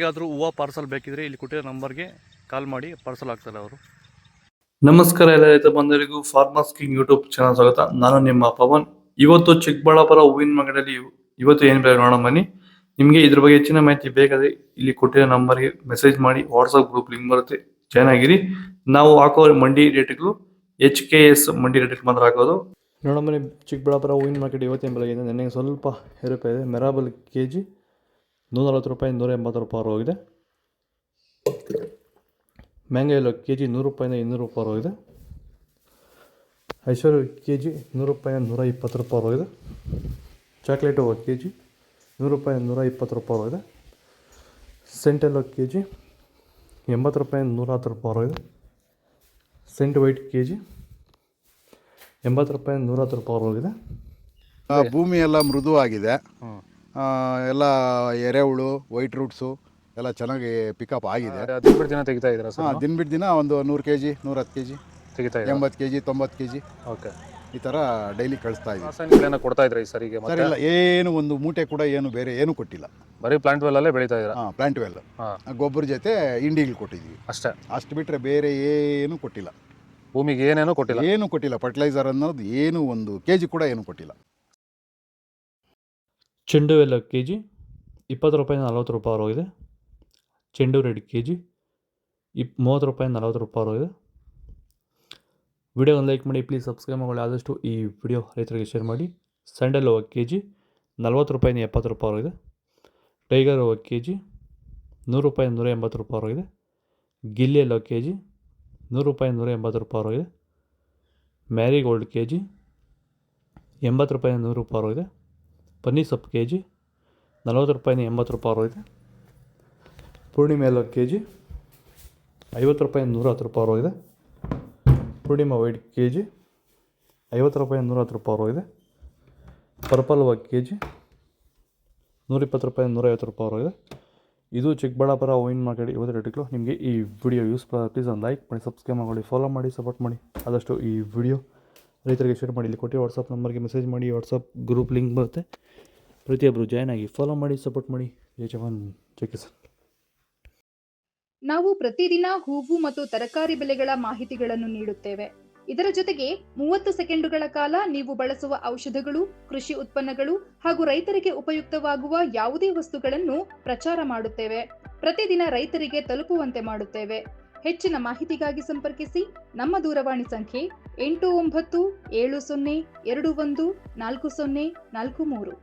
ಯಾರಾದರೂ ಹೂವು ಪಾರ್ಸಲ್ ಬೇಕಿದ್ರೆ ಇಲ್ಲಿ ಕೊಟ್ಟಿರೋ ನಂಬರ್ಗೆ ಕಾಲ್ ಮಾಡಿ ಪಾರ್ಸಲ್ ಆಗ್ತಾರೆ ಅವರು. ನಮಸ್ಕಾರ ಎಲ್ಲ ರೈತ ಬಂಧುಗಳಿಗೂ ಫಾರ್ಮರ್ಸ್ ಕಿಂಗ್ ಯೂಟ್ಯೂಬ್ ಚಾನಲ್ ಸ್ವಾಗತ. ನಾನು ನಿಮ್ಮ ಪವನ್. ಇವತ್ತು ಚಿಕ್ಕಬಳ್ಳಾಪುರ ಹೂವಿನ ಮಾರ್ಕೆಟಲ್ಲಿ ಇವತ್ತು ಏನು ಬೆಲೆ ನೋಡೋಣ ಬನ್ನಿ. ನಿಮಗೆ ಇದ್ರ ಬಗ್ಗೆ ಹೆಚ್ಚಿನ ಮಾಹಿತಿ ಬೇಕಾದ್ರೆ ಇಲ್ಲಿ ಕೊಟ್ಟಿರೋ ನಂಬರ್ಗೆ ಮೆಸೇಜ್ ಮಾಡಿ, ವಾಟ್ಸಪ್ ಗ್ರೂಪ್ ಲಿಂಕ್ ಬರುತ್ತೆ, ಜಾಯ್ನ್ ಆಗಿರಿ. ನಾವು ಹಾಕೋ ಮಂಡಿ ರೇಟ್ಗಳು HKS ಮಂಡಿ ರೇಟ್ ಮಾತ್ರ ಹಾಕೋದು. ನೋಡೋಣ ಬನ್ನಿ, ಚಿಕ್ಕಬಳ್ಳಾಪುರ ಹೂವಿನ ಮಾರ್ಕೆಟ್ ಇವತ್ತಿನ ಬೆಲೆ ಇದೆ. ನನಗೆ ಸ್ವಲ್ಪ ಏರುಪೇರು ಇದೆ. ಮೆರಾಬಲ್ KG 140 ರೂಪಾಯಿ, 180 ರೂಪಾಯಿ ಹೋಗಿದೆ. ಮ್ಯಾಂಗೋ ಎಲ್ಲೋ KG 100 ರೂಪಾಯಿಂದ 200 ರೂಪಾಯಿ ಹೋಗಿದೆ. ಐಶ್ವರ್ಯ KG 100 ರೂಪಾಯಿಂದ 120 ರೂಪಾಯಿ ಹೋಗಿದೆ. ಚಾಕ್ಲೇಟು KG 100 ರೂಪಾಯಿಂದ 120 ರೂಪಾಯಿ ಹೋಗಿದೆ. ಸೆಂಟೆಲ್ಲೋ KG 80 ರೂಪಾಯಿಂದ 110 ರೂಪಾಯಿ ಹೋಗಿದೆ. ಸೆಂಟ್ ವೈಟ್ KG 80 ರೂಪಾಯಿಂದ 110 ರೂಪಾಯಿ ಹೋಗಿದೆ. ಭೂಮಿ ಎಲ್ಲ ಮೃದುವಾಗಿದೆ, ಎಲ್ಲ ಎರೆಹುಳು, ವೈಟ್ ರೂಟ್ಸು ಎಲ್ಲ ಚೆನ್ನಾಗಿ ಪಿಕಪ್ ಆಗಿದೆ. ದಿನ ತೆಗಿತಾ ಇದ್ದೀರಾ ಸರ್? ದಿನ ಬಿಟ್ಟು ದಿನ ಒಂದು 100 kg 110 kg ತೆಗಿತಾ 80 kg 90 kg ಓಕೆ, ಈ ಥರ ಡೈಲಿ ಕಳಿಸ್ತಾ ಇದ್ದೀವಿ. ರಾಸಾಯನಿಕಗಳನ್ನ ಕೊಡ್ತಾ ಇದ್ರಿ ಈ ಸರಿಗೆ? ಸರ್ ಇಲ್ಲ, ಏನು ಒಂದು ಮೂಟೆ ಕೂಡ ಏನು ಬೇರೆ ಏನು ಕೊಟ್ಟಿಲ್ಲ. ಬರೀ ಪ್ಲಾಂಟ್ ವೆಲ್ಲಲ್ಲೇ ಬೆಳೀತಾ ಇದ್ದೀರಾ? ಪ್ಲಾಂಟ್ ವೆಲ್, ಗೊಬ್ಬರ ಜೊತೆ ಇಂಡಿಗಳು ಕೊಟ್ಟಿದ್ದೀವಿ ಅಷ್ಟೇ. ಅಷ್ಟು ಬಿಟ್ಟರೆ ಬೇರೆ ಏನು ಕೊಟ್ಟಿಲ್ಲ. ಭೂಮಿಗೆ ಏನೇನೂ ಕೊಟ್ಟಿಲ್ಲ? ಏನು ಕೊಟ್ಟಿಲ್ಲ. ಫರ್ಟಿಲೈಸರ್ ಅನ್ನೋದು ಏನು ಒಂದು KG ಕೂಡ ಏನು ಕೊಟ್ಟಿಲ್ಲ. ಚೆಂಡು ಎಲ್ಲ KG 20 ರೂಪಾಯಿಂದ 40 ರೂಪಾಯಿ ಹೋಗಿದೆ. ಚೆಂಡು ರೆಡ್ KG 30 ರೂಪಾಯಿಂದ 40 ರೂಪಾಯಿ ಹೋಗಿದೆ. ವಿಡಿಯೋ ಒಂದು ಲೈಕ್ ಮಾಡಿ, ಪ್ಲೀಸ್ ಸಬ್ಸ್ಕ್ರೈಬ್ ಮಾಡಿ, ಆದಷ್ಟು ಈ ವಿಡಿಯೋ ರೈತರಿಗೆ ಶೇರ್ ಮಾಡಿ. ಸ್ಯಾಂಡಲ್ ಹೂವು KG 40 ರೂಪಾಯಿಂದ 70 ರೂಪಾಯಿ ಹೋಗಿದೆ. ಟೈಗರ್ ಹೂವು KG 100 ರೂಪಾಯಿಂದ 180 ರೂಪಾಯಿ ಹೋಗಿದೆ. ಗಿಲ್ಲಿ ಎಲ್ಲೋ KG 100 ರೂಪಾಯಿಂದ 180 ರೂಪಾಯಿ ಹೋಗಿದೆ. ಮ್ಯಾರಿಗೋಲ್ಡ್ KG 80 ರೂಪಾಯಿಂದ 100 ರೂಪಾಯಿ ಹೋಗಿದೆ. ಪನ್ನೀರ್ ಸೊಪ್ಪು KG 40 ರೂಪಾಯಿಂದ 80 ರೂಪಾಯಿ ಹೋಗಿದೆ. ಪೂರ್ಣಿಮೆ ಎಲ್ಲೋ KG 50 ರೂಪಾಯಿಂದ 110 ರೂಪಾಯಿ ಹೋಗಿದೆ. ಪೂರ್ಣಿಮಾ ವೈಟ್ KG 50 ರೂಪಾಯಿಂದ 110 ರೂಪಾಯಿ ಹೋಗಿದೆ. ಪರ್ಪಲ್ ಹೂವು KG 120 ರೂಪಾಯಿಂದ 150 ರೂಪಾಯಿ ಹೋಗಿದೆ. ಇದು ಚಿಕ್ಕಬಳ್ಳಾಪುರ ಹೂವಿನ ಮಾರ್ಕೆಟ್ ಇವತ್ತು ರೇಟ್ಗಳು. ನಿಮಗೆ ಈ ವಿಡಿಯೋ ಯೂಸ್ ಪ್ಲೀಸ್ ಒಂದು ಲೈಕ್ ಮಾಡಿ, ಸಬ್ಸ್ಕ್ರೈಬ್ ಮಾಡಿ, ಫಾಲೋ ಮಾಡಿ, ಸಪೋರ್ಟ್ ಮಾಡಿ. ಆದಷ್ಟು ಈ ವಿಡಿಯೋ ರೈತರಿಗೆ ಶೇರ್ ಮಾಡಿ. ಇಲ್ಲಿ ಕೊಟ್ಟು ವಾಟ್ಸಪ್ ನಂಬರ್ಗೆ ಮೆಸೇಜ್ ಮಾಡಿ, ವಾಟ್ಸಪ್ ಗ್ರೂಪ್ ಲಿಂಕ್ ಬರುತ್ತೆ, ಪ್ರತಿಯೊಬ್ಬರು ಜಾಯ್ನ್ ಆಗಿ ಫಾಲೋ ಮಾಡಿ, ಸಪೋರ್ಟ್ ಮಾಡಿ. ಜೈ ಜವಾನ್ ಜೈ ಕಿಸಾನ್. ನಾವು ಪ್ರತಿದಿನ ಹೂವು ಮತ್ತು ತರಕಾರಿ ಬೆಲೆಗಳ ಮಾಹಿತಿಗಳನ್ನು ನೀಡುತ್ತೇವೆ. ಇದರ ಜೊತೆಗೆ 30 ಸೆಕೆಂಡುಗಳ ಕಾಲ ನೀವು ಬಳಸುವ ಔಷಧಗಳು, ಕೃಷಿ ಉತ್ಪನ್ನಗಳು ಹಾಗೂ ರೈತರಿಗೆ ಉಪಯುಕ್ತವಾಗುವ ಯಾವುದೇ ವಸ್ತುಗಳನ್ನು ಪ್ರಚಾರ ಮಾಡುತ್ತೇವೆ. ಪ್ರತಿದಿನ ರೈತರಿಗೆ ತಲುಪುವಂತೆ ಮಾಡುತ್ತೇವೆ. ಹೆಚ್ಚಿನ ಮಾಹಿತಿಗಾಗಿ ಸಂಪರ್ಕಿಸಿ. ನಮ್ಮ ದೂರವಾಣಿ ಸಂಖ್ಯೆ 8970214043.